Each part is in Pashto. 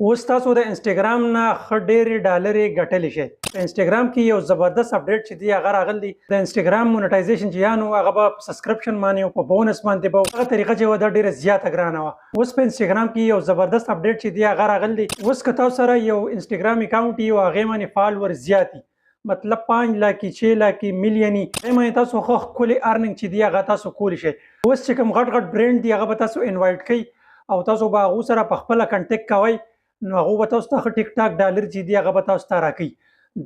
اوس تاسو د انسټاګرام نه ښه ډېرې ډالرې ګټلی شئ. په انسټاګرام کې یو زبردست اپډیټ چې دی هغه راغلی د انسټاګرام مونټایزیشن چې یا نو هغه به په سبسکرپشن باندې او په بونس باندې به هغه طریقه چې وه دا ډېره زیاته ګرانه وه. اوس په انسټاګرام کې یو زبردست اپډیټ چې دی هغه راغلی. اوس که تاسو سره یو انسټاګرام اکاونټ وي او هغې باندې فالوور زیات وي، مطلب 5 لاکھ 6 لاکھ میلیون هغې باندې تاسو ښه ښکلې ارننګ چې دی هغه تاسو کولی شئ. اوس چې کوم غټ غټ برینډ دی هغه به تاسو انوایټ کوئ او تاسو به هغو سره په خپله کنټیکټ کوئ، نو هغه به تاسو ته ښه ټیک ټاک ډالر چې دي هغه به تاسو ته راکوي.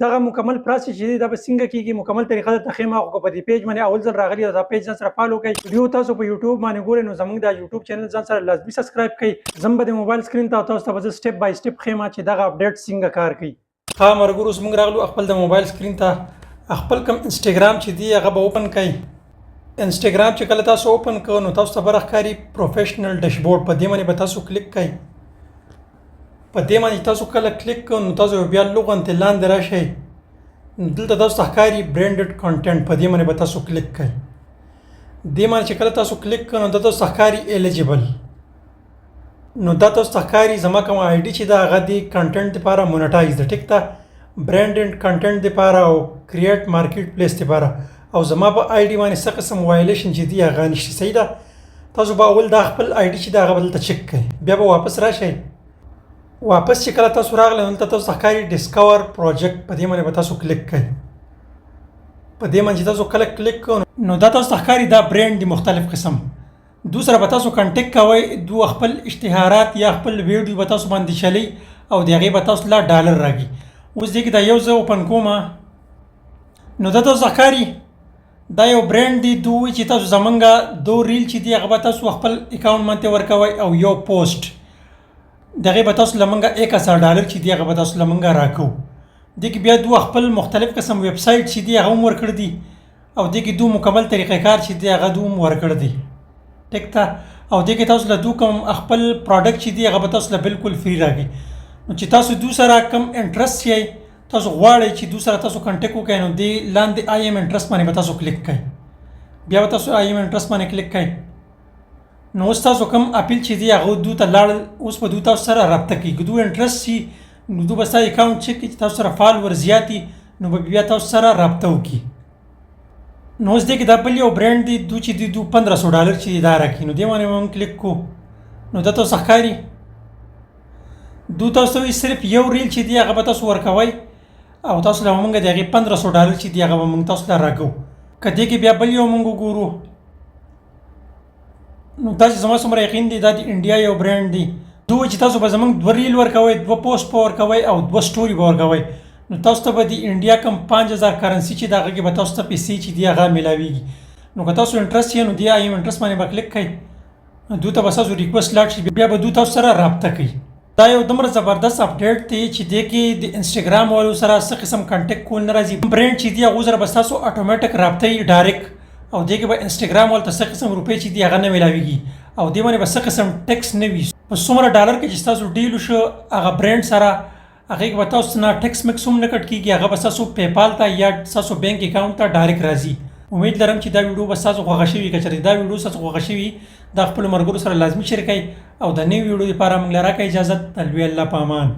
دغه مکمل پروسس چې دی دا به څنګه کېږي، مکمل طریقه درته ښیم. خو په دې پیج باندې اول ځل راغلي او دا پیج ځان سره فالو کړئ. ویډیو تاسو په یوټیوب باندې ګورئ نو زموږ دا یوټیوب چینل ځان سره لازمي سبسکرایب کړئ. زه به د موبایل سکرین ته تاسو ته به زه سټپ بای سټپ ښیم چې دغه اپډیټ څنګه کار کوي. ها ملګرو، زموږ راغلو خپل د موبایل سکرین ته. خپل کوم انسټاګرام چې دی هغه به اوپن کړئ. انسټاګرام چې کله تاسو اوپن کړئ نو تاسو ته به راښکاري پروفیشنل ډیشبورډ، په دې باندې به تاسو کلیک کړئ. په دې باندې تاسو کله کلیک کړئ نو تاسو بیا لغونتې لاندې راشئ، نو دلته تاسو ته ښکاري برانډډ کانټینټ، په دې باندې به تاسو کلیک کړئ. دې باندې چې کله تاسو کلیک کړئ نو دا تاسو ته ښکاري ایلیجیبل، نو دا تاسو ته ښکاري زما کوم آی ډي چې دا هغه د کانټینټ دپاره مونټایز ده. ټیک ده، برانډډ کانټینټ دپاره او کریټ مارکیټ پلیس دپاره، او زما په آی ډي باندې څه قسم وایلیشن چې دی هغه نشته. صحیح ده، تاسو به اول دا خپل آی ډي چې دی هغه به دلته چک کړئ، بیا به واپس راشئ. واپس چې کله تاسو راغلی دلته تاسو ته ښکاري ډسکور پروجیکټ، په دې باندې به تاسو کلیک کړئ. په دې باندې چې تاسو کله کلیک کړئ نو دا تاسو ته ښکاري دا برانډ دی مختلف قسم. دو سره به تاسو کنټیکټ کوئ، دو خپل اشتهارات یا خپل ویډیو به تاسو باندې چلی او د هغې به تاسو لا ډالر راکړي. اوس دې کې دا یو زه اوپن کوم نو دا تاسو ته ښکاري دا یو برانډ دی. دو وایي چې تاسو زمونږ دو ریل چې دی هغه به تاسو خپل اکاونټ باندې ورکوئ او یو پوسټ دغې به تاسو له موږه 1000 ډالر چې دی هغه به تاسو له موږه راکوو. دې کې بیا دو خپل مختلف قسم ویب سایټ چې دی هغه هم ورکړي دي، او دې کې دو مکمل طریقه کار چې دی هغه دو هم ورکړي دي. ټیک ده، او دې کې تاسو له دو کوم خپل پروډکټ چې دی هغه به تاسو له بالکل فری راکړي. نو چې تاسو دو سره کم انټرست یې تاسو غواړئ چې دو سره تاسو کنټیکټ وکړئ نو دې لاندې آی ایم انټرست باندې به تاسو کلیک کړئ. بیا به تاسو آی ایم انټرست باندې کلیک کړئ. نو اوس تاسو کوم اپیل چې دی هغه دو ته لاړل، اوس به دو تاسو سره رابطه کوي. که دو انټرست شي نو دو به ستا اکاونټ چک کړي، چې تاسو سره فالوور زیات وي نو به بیا تاسو سره رابطه وکړي. نو اوس دې کې دا بل یو برانډ دی دو چې دی دو 1500 ډالر چې دی دا راکړي. نو دې باندې به موږ کلیک کوو نو دا تاسو ښکاري دو تاسو ته صرف یو ریل چې دی هغه به تاسو ورکوئ او تاسو له موږ د هغې 1500 ډالر چې دی هغه به موږ تاسو ته راکوو. که دې کې بیا بل یو موږ وګورو نو دا چې زما څومره یقین دی دا د انډیا یو برانډ دی. دو چې تاسو به زموږ 2 ریل ورکوئ، 2 پوسټ به ورکوئ او 2 سټوري به ورکوئ، نو تاسو ته به د انډیا کم 5000 کرنسي چې د هغه کې به تاسو ته پیسې چې دی هغه میلاویږي. نو که تاسو انټرست یې نو دې آی ایم انټرست باندې به کلیک کړئ، نو دو ته به ستاسو ریکویسټ لاړ شي، بیا به دو تاسو سره رابطه کوي. دا یو دومره زبردست اپډیټ دی چې دې کې د انسټاګرام والو سره څه قسم کنټیکټ کول نه راځي. برانډ چې دی هغو سره به ستاسو اټومیټک رابطه وي ډایرکټ، او دې کې به انسټاګرام والو ته څه قسم روپۍ چې دی هغه نه میلاویږي، او دې باندې به څه قسم ټیکس نه وي. په څومره ډالر کې چې ستاسو ډیل وشو هغه برانډ سره، هغې کې به تاسو نه ټیکس میکس هم نه کټ کېږي، هغه به ستاسو پیپال ته یا ستاسو بینک اکاونټ ته ډایرکټ راځي. امید لرم چې دا ویډیو به ستاسو خوښه شوي. که چېرې دا ویډیو ستاسو خوښه شوي دا خپلو ملګرو سره لازمي شریکئ، او د نوي ویډیو لپاره موږ له راکړئ اجازت. د لوی الله په امان.